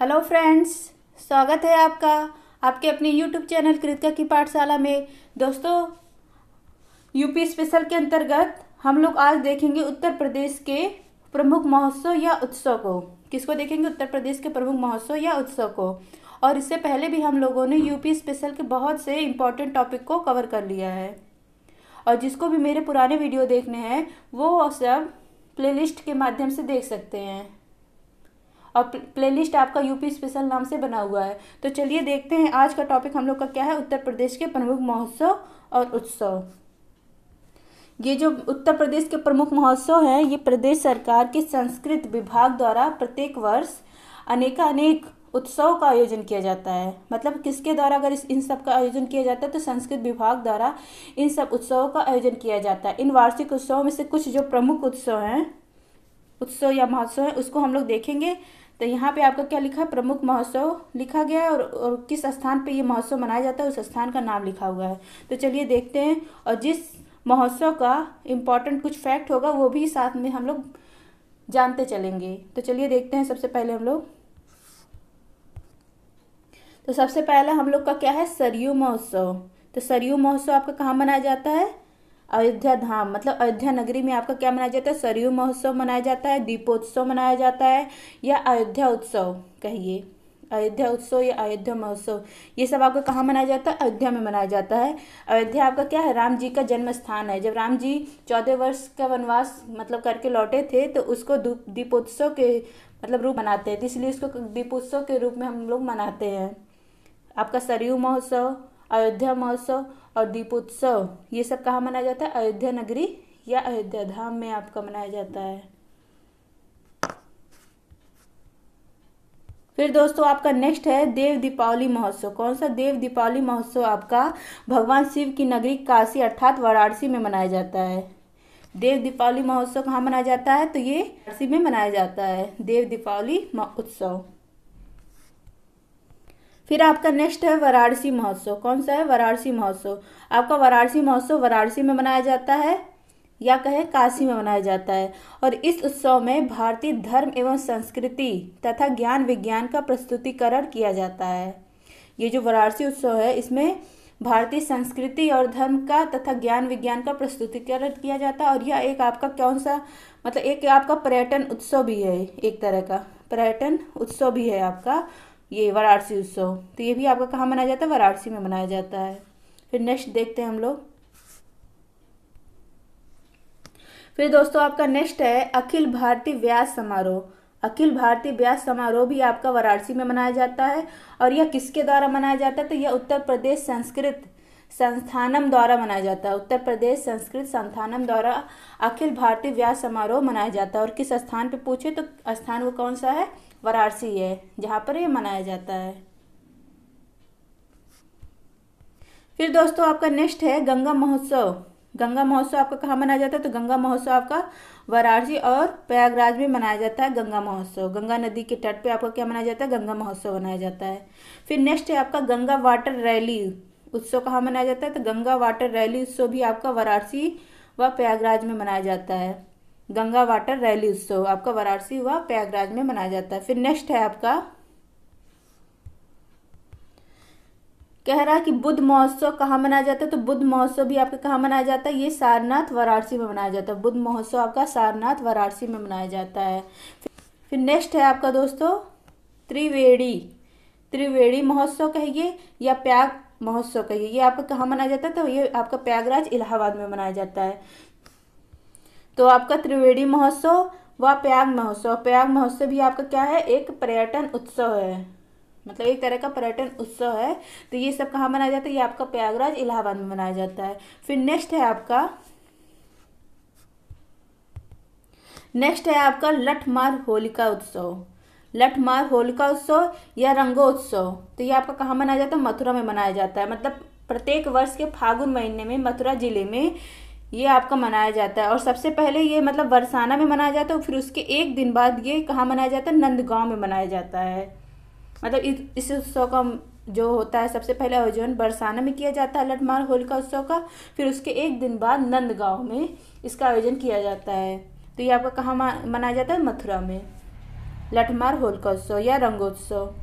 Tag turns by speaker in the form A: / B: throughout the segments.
A: Hello friends, स्वागत है आपका आपके अपने यूट्यूब चैनल कृतिका की पाठशाला में। दोस्तों, यूपी स्पेशल के अंतर्गत हम लोग आज देखेंगे उत्तर प्रदेश के प्रमुख महोत्सव या उत्सव को। किसको देखेंगे? उत्तर प्रदेश के प्रमुख महोत्सव या उत्सव को। और इससे पहले भी हम लोगों ने यूपी स्पेशल के बहुत से इम्पोर्टेंट टॉपिक को कवर कर लिया है। और जिसको भी मेरे पुराने वीडियो देखने हैं वो सब प्लेलिस्ट के माध्यम से देख सकते हैं। और प्लेलिस्ट आपका यूपी स्पेशल नाम से बना हुआ है। तो चलिए देखते हैं आज का टॉपिक हम लोग का क्या है। उत्तर प्रदेश के प्रमुख महोत्सव और उत्सव। ये जो उत्तर प्रदेश के प्रमुख महोत्सव हैं, ये प्रदेश सरकार के संस्कृत विभाग द्वारा प्रत्येक वर्ष अनेक उत्सव का आयोजन किया जाता है। मतलब किसके द्वारा? अगर इन सब का आयोजन किया जाता है तो संस्कृत विभाग द्वारा इन सब उत्सवों का आयोजन किया जाता है। इन वार्षिक उत्सवों में से कुछ जो प्रमुख उत्सव हैं, उत्सव या महोत्सव है, उसको हम लोग देखेंगे। तो यहाँ पे आपका क्या लिखा है? प्रमुख महोत्सव लिखा गया है और किस स्थान पे ये महोत्सव मनाया जाता है उस स्थान का नाम लिखा हुआ है। तो चलिए देखते हैं। और जिस महोत्सव का इम्पोर्टेंट कुछ फैक्ट होगा वो भी साथ में हम लोग जानते चलेंगे। तो चलिए देखते हैं। सबसे पहले हम लोग का क्या है? सरयू महोत्सव। तो सरयू महोत्सव आपका कहाँ मनाया जाता है? अयोध्या धाम, मतलब अयोध्या नगरी में आपका क्या मनाया जाता है? सरयू महोत्सव मनाया जाता है, दीपोत्सव मनाया जाता है, या अयोध्या उत्सव कहिए। अयोध्या उत्सव या अयोध्या महोत्सव, ये सब आपका कहाँ मनाया जाता है? अयोध्या में मनाया जाता है। अयोध्या आपका क्या है? राम जी का जन्म स्थान है। जब राम जी 14 वर्ष का वनवास मतलब करके लौटे थे तो उसको दीपोत्सव के मतलब रूप मनाते हैं, तो इसलिए उसको दीपोत्सव के रूप में हम लोग मनाते हैं। आपका सरयू महोत्सव, अयोध्या महोत्सव और दीपोत्सव, ये सब कहाँ मनाया जाता है? अयोध्या नगरी या अयोध्या धाम में आपका मनाया जाता है। फिर दोस्तों आपका नेक्स्ट है देव दीपावली महोत्सव। कौन सा? देव दीपावली महोत्सव आपका भगवान शिव की नगरी काशी अर्थात वाराणसी में मनाया जाता है। देव दीपावली महोत्सव कहाँ मनाया जाता है? तो ये वाराणसी में मनाया जाता है, देव दीपावली उत्सव। फिर आपका नेक्स्ट है वाराणसी महोत्सव। कौन सा है? वाराणसी महोत्सव। आपका वाराणसी महोत्सव वाराणसी में मनाया जाता है या कहे काशी में मनाया जाता है। और इस उत्सव में भारतीय धर्म एवं संस्कृति तथा ज्ञान विज्ञान का प्रस्तुतिकरण किया जाता है। ये जो वाराणसी उत्सव है इसमें भारतीय संस्कृति और धर्म का तथा ज्ञान विज्ञान का प्रस्तुतिकरण किया जाता है। और यह एक आपका कौन सा मतलब एक आपका पर्यटन उत्सव भी है, एक तरह का पर्यटन उत्सव भी है आपका ये वाराणसी उत्सव। तो ये भी आपका कहाँ मनाया जाता है? वाराणसी में मनाया जाता है। फिर नेक्स्ट देखते हैं हम लोग। फिर दोस्तों आपका नेक्स्ट है अखिल भारतीय व्यास समारोह। अखिल भारतीय व्यास समारोह भी आपका वाराणसी में मनाया जाता है। और यह किसके द्वारा मनाया जाता है? तो यह उत्तर प्रदेश संस्कृत संस्थानम द्वारा मनाया जाता है। उत्तर प्रदेश संस्कृत संस्थानम द्वारा अखिल भारतीय व्यास समारोह मनाया जाता है। और किस स्थान पे पूछे तो स्थान वो कौन सा है? वाराणसी है, जहाँ पर ये मनाया जाता है। फिर दोस्तों आपका नेक्स्ट है गंगा महोत्सव। गंगा महोत्सव आपका कहाँ मनाया जाता है? तो गंगा महोत्सव आपका वाराणसी और प्रयागराज में मनाया जाता है। गंगा महोत्सव गंगा नदी के तट पे आपका क्या मनाया जाता है? गंगा महोत्सव मनाया जाता है। फिर नेक्स्ट है आपका गंगा वाटर रैली उत्सव। कहाँ मनाया जाता है? तो गंगा वाटर रैली उत्सव भी आपका वाराणसी व प्रयागराज में मनाया जाता है। गंगा वाटर रैली उत्सव आपका वाराणसी व प्रयागराज में मनाया जाता है। फिर नेक्स्ट है आपका कह रहा है कि बुद्ध महोत्सव कहाँ मनाया जाता है? तो बुद्ध महोत्सव भी आपका कहाँ मनाया जाता है? ये सारनाथ वाराणसी में मनाया जाता है। बुद्ध महोत्सव आपका सारनाथ वाराणसी में मनाया जाता है। फिर नेक्स्ट है आपका दोस्तों त्रिवेणी महोत्सव कहिए या प्रयाग महोत्सव कहिए, ये आपका कहाँ मनाया जाता है? तो ये आपका प्रयागराज इलाहाबाद में मनाया जाता है। तो आपका त्रिवेणी महोत्सव व प्रयाग महोत्सव भी आपका क्या है? एक पर्यटन उत्सव है, मतलब एक तरह का पर्यटन उत्सव है। तो ये सब कहाँ मनाया जाता है? ये आपका प्रयागराज इलाहाबाद में मनाया जाता है। फिर नेक्स्ट है आपका लठमार होलिका उत्सव। लठमार होलिका उत्सव या रंगोत्सव, तो ये आपका कहाँ मनाया जाता है? मथुरा में मनाया जाता है। मतलब प्रत्येक वर्ष के फागुन महीने में मथुरा जिले में ये आपका मनाया जाता है। और सबसे पहले ये मतलब बरसाना में मनाया जाता है, फिर उसके एक दिन बाद ये कहाँ मनाया जाता है? नंदगांव में मनाया जाता है। मतलब इस उत्सव का जो होता है सबसे पहले आयोजन बरसाना में किया जाता है लठमार होलिका उत्सव का, फिर उसके एक दिन बाद नंदगांव में इसका आयोजन किया जाता है। तो ये आपका कहाँ मनाया जाता है? मथुरा में। लठमार होलिका उत्सव या रंगोत्सव।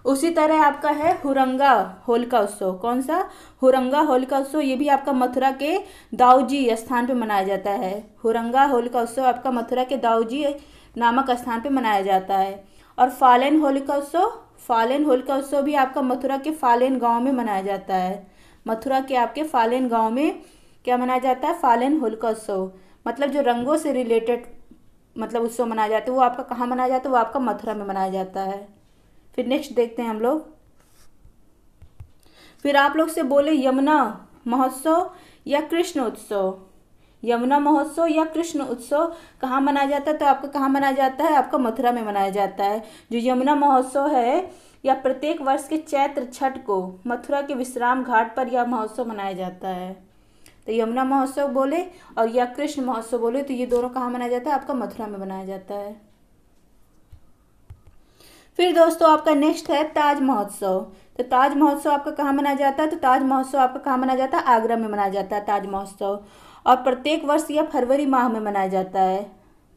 A: उसी तरह आपका है हुरंगा होलिका उत्सव। कौन सा? हुरंगा होलिका उत्सव। ये भी आपका मथुरा के दाऊजी स्थान पे मनाया जाता है। हुरंगा होलिका उत्सव आपका मथुरा के दाऊजी नामक स्थान पे मनाया जाता है। और फालेन होलिका उत्सव, फालेन होलिका उत्सव भी आपका मथुरा के फालेन गांव में मनाया जाता है। मथुरा के आपके फालेन गांव में क्या मनाया जाता है? फालेन होलिका उत्सव। मतलब जो रंगों से रिलेटेड मतलब उत्सव मनाया जाता है वो आपका कहाँ मनाया जाता है? वो आपका मथुरा में मनाया जाता है। फिर नेक्स्ट देखते हैं हम लोग। फिर आप लोग से बोले यमुना महोत्सव या कृष्ण उत्सव। यमुना महोत्सव या कृष्ण उत्सव कहाँ मनाया जाता है? तो आपका कहाँ मनाया जाता है? आपका मथुरा में मनाया जाता है। जो यमुना महोत्सव है या प्रत्येक वर्ष के चैत्र छठ को मथुरा के विश्राम घाट पर यह महोत्सव मनाया जाता है। तो यमुना महोत्सव बोले और या कृष्ण महोत्सव बोले तो ये दोनों कहाँ मनाया जाता है? आपका मथुरा में मनाया जाता है। फिर दोस्तों आपका नेक्स्ट है ताज महोत्सव। तो ताज महोत्सव आपका कहाँ मनाया जाता है? तो ताज महोत्सव आपका कहाँ मनाया जाता है? आगरा में मनाया जाता है ताज महोत्सव। और प्रत्येक वर्ष यह फरवरी माह में मनाया जाता है।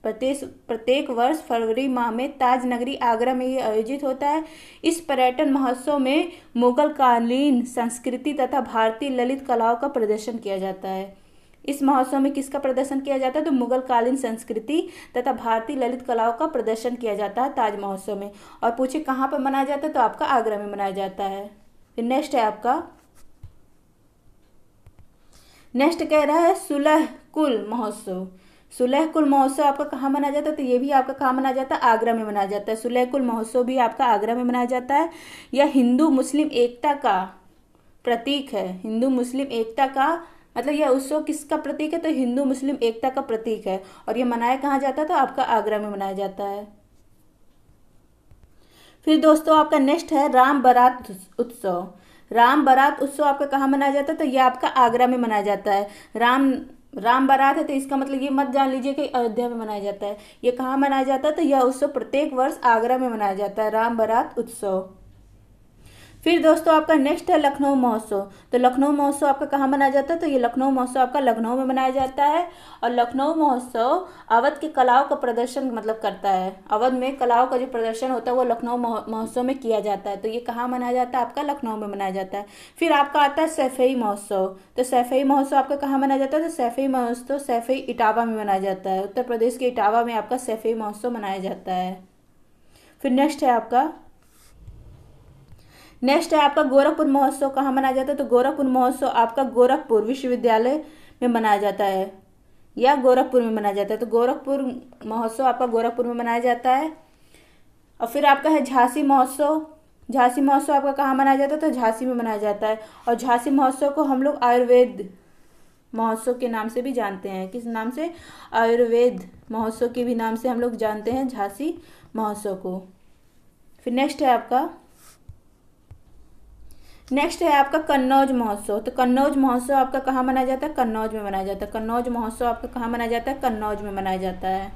A: प्रत्येक वर्ष फरवरी माह में ताज नगरी आगरा में ये आयोजित होता है। इस पर्यटन महोत्सव में मुगल कालीन संस्कृति तथा भारतीय ललित कलाओं का प्रदर्शन किया जाता है। इस महोत्सव में किसका प्रदर्शन किया जाता है? तो मुगल कालीन संस्कृति तथा भारतीय ललित कलाओं का प्रदर्शन किया जाता है ताज महोत्सव में। और पूछे कहाँ पर मनाया जाता है? तो आपका आगरा में मनाया जाता है। फिर नेक्स्ट है आपका, नेक्स्ट कह रहा है सुलह कुल महोत्सव। सुलह कुल महोत्सव आपका कहाँ मनाया जाता है? तो ये भी आपका कहाँ मनाया जाता है? आगरा में मनाया जाता है। सुलह कुल महोत्सव भी आपका आगरा में मनाया जाता है। यह हिंदू मुस्लिम एकता का प्रतीक है। हिंदू मुस्लिम एकता का मतलब यह उत्सव किसका प्रतीक है? तो हिंदू मुस्लिम एकता का प्रतीक है। और यह मनाया कहाँ जाता है? तो आपका आगरा में मनाया जाता है। फिर दोस्तों आपका नेक्स्ट है राम बारात उत्सव। राम बारात उत्सव आपका कहाँ मनाया जाता है? तो यह आपका आगरा में मनाया जाता है। राम बारात है तो इसका मतलब ये मत जान लीजिए कि अयोध्या में मनाया जाता है। ये कहाँ मनाया जाता है? तो यह उत्सव प्रत्येक वर्ष आगरा में मनाया जाता है, राम बारात उत्सव। फिर दोस्तों आपका नेक्स्ट है लखनऊ महोत्सव। तो लखनऊ महोत्सव आपका कहाँ मनाया जाता है? तो ये लखनऊ महोत्सव आपका लखनऊ में मनाया जाता है। और लखनऊ महोत्सव अवध की कलाओं का प्रदर्शन मतलब करता है। अवध में कलाओं का जो प्रदर्शन होता है वो लखनऊ महोत्सव में किया जाता है। तो ये कहाँ मनाया जाता है? आपका लखनऊ में मनाया जाता है। फिर आपका आता है सैफई महोत्सव। तो सैफई महोत्सव आपका कहाँ मनाया जाता है? तो सैफई महोत्सव सैफई इटावा में मनाया जाता है। उत्तर प्रदेश के इटावा में आपका सैफई महोत्सव मनाया जाता है। फिर नेक्स्ट है आपका गोरखपुर महोत्सव। कहाँ मनाया जाता है? तो गोरखपुर महोत्सव आपका गोरखपुर विश्वविद्यालय में मनाया जाता है या गोरखपुर में मनाया जाता है। तो गोरखपुर महोत्सव आपका गोरखपुर में मनाया जाता है। और फिर आपका है झांसी महोत्सव। झांसी महोत्सव आपका कहाँ मनाया जाता है? तो झांसी में मनाया जाता है। और झांसी महोत्सव को हम लोग आयुर्वेद महोत्सव के नाम से भी जानते हैं। किस नाम से? आयुर्वेद महोत्सव के भी नाम से हम लोग जानते हैं झांसी महोत्सव को। फिर नेक्स्ट है आपका कन्नौज महोत्सव। तो कन्नौज महोत्सव आपका कहाँ मनाया जाता है? कन्नौज में मनाया जाता है। कन्नौज महोत्सव आपका कहाँ मनाया जाता है? कन्नौज में मनाया जाता है।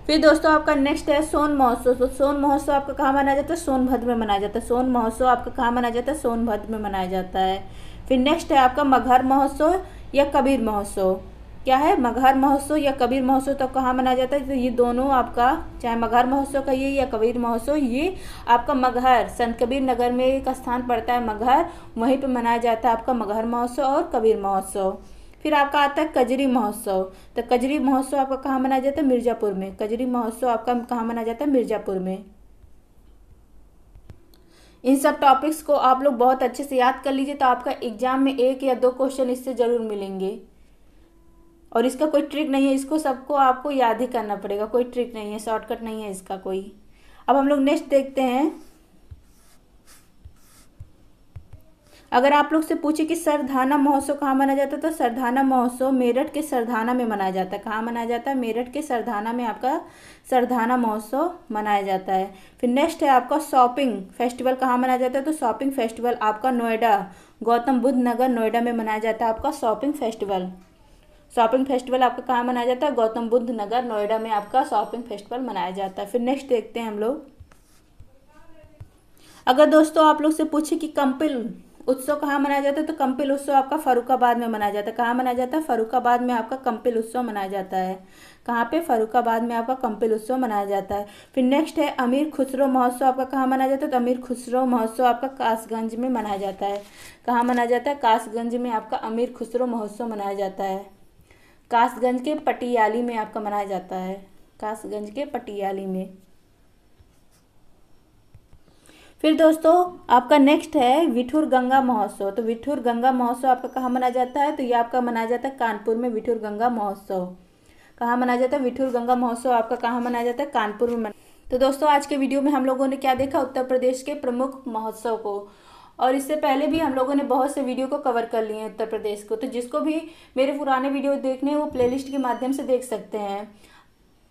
A: फिर दोस्तों आपका नेक्स्ट है सोन महोत्सव। तो सोन महोत्सव आपका कहाँ मनाया जाता है? सोनभद्र में मनाया जाता है। सोन महोत्सव आपका कहाँ मनाया जाता है? सोनभद्र में मनाया जाता है। फिर नेक्स्ट है आपका मगहर महोत्सव या कबीर महोत्सव। क्या है? मगहर महोत्सव या कबीर महोत्सव तो कहाँ मनाया जाता है? तो ये दोनों आपका चाहे मगहर महोत्सव कहिए या कबीर महोत्सव, ये आपका मगहर संत कबीर नगर में एक स्थान पड़ता है मगहर, वहीं पे मनाया जाता है आपका मगहर महोत्सव और कबीर महोत्सव। फिर आपका आता है कजरी महोत्सव। तो कजरी महोत्सव आपका कहाँ मनाया जाता है? मिर्जापुर में। कजरी महोत्सव आपका कहाँ मनाया जाता है? मिर्जापुर में। इन सब टॉपिक्स को आप लोग बहुत अच्छे से याद कर लीजिए तो आपका एग्जाम में 1 या 2 क्वेश्चन इससे जरूर मिलेंगे। और इसका कोई ट्रिक नहीं है, इसको सबको आपको याद ही करना पड़ेगा। कोई ट्रिक नहीं है, शॉर्टकट नहीं है इसका कोई। अब हम लोग नेक्स्ट देखते हैं। अगर आप लोग से पूछे कि सरधाना महोत्सव कहाँ मनाया जाता है तो सरधाना महोत्सव मेरठ के सरधाना में मनाया जाता है। कहाँ मनाया जाता है? मेरठ के सरधाना में आपका सरधाना महोत्सव मनाया जाता है। फिर नेक्स्ट है आपका शॉपिंग फेस्टिवल। कहाँ मनाया जाता है? तो शॉपिंग फेस्टिवल आपका नोएडा गौतम बुद्ध नगर नोएडा में मनाया जाता है आपका शॉपिंग फेस्टिवल। शॉपिंग फेस्टिवल आपका कहाँ मनाया जाता है? गौतम बुद्ध नगर नोएडा में आपका शॉपिंग फेस्टिवल मनाया जाता है। फिर नेक्स्ट देखते हैं हम लोग। अगर दोस्तों आप लोग से पूछे कि उत्सव कहाँ मनाया जाता है, तो कंपिल उत्सव आपका फर्रुखाबाद में मनाया जाता है। कहाँ मनाया जाता है, फर्रुखाबाद में आपका कंपिल उत्सव मनाया जाता है। कहाँ पे, फर्रुखाबाद में आपका कंपिल उत्सव मनाया जाता है। फिर नेक्स्ट है अमीर खुसरो महोत्सव, आपका कहाँ मनाया जाता है, तो अमीर खुसरो महोत्सव आपका कासगंज में मनाया जाता है। कहाँ मनाया जाता है, कासगंज में आपका अमीर खुसरो महोत्सव मनाया जाता है। कासगंज के पटियाली में आपका मनाया जाता है, कासगंज के पटियाली में। फिर दोस्तों आपका नेक्स्ट है विठुर गंगा महोत्सव। तो विठुर गंगा महोत्सव आपका कहाँ मनाया जाता है, तो ये आपका मनाया जाता है कानपुर में। विठुर गंगा महोत्सव कहाँ मनाया जाता है, विठुर गंगा महोत्सव आपका कहाँ मनाया जाता है, कानपुर में। तो दोस्तों आज के वीडियो में हम लोगों ने क्या देखा, उत्तर प्रदेश के प्रमुख महोत्सव को। और इससे पहले भी हम लोगों ने बहुत से वीडियो को कवर कर लिए हैं उत्तर प्रदेश को। तो जिसको भी मेरे पुराने वीडियो देखने हैं वो प्लेलिस्ट के माध्यम से देख सकते हैं।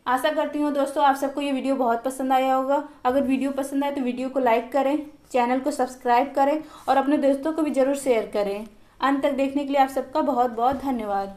A: आशा करती हूँ दोस्तों आप सबको ये वीडियो बहुत पसंद आया होगा। अगर वीडियो पसंद आए तो वीडियो को लाइक करें, चैनल को सब्सक्राइब करें और अपने दोस्तों को भी ज़रूर शेयर करें। अंत तक देखने के लिए आप सबका बहुत बहुत धन्यवाद।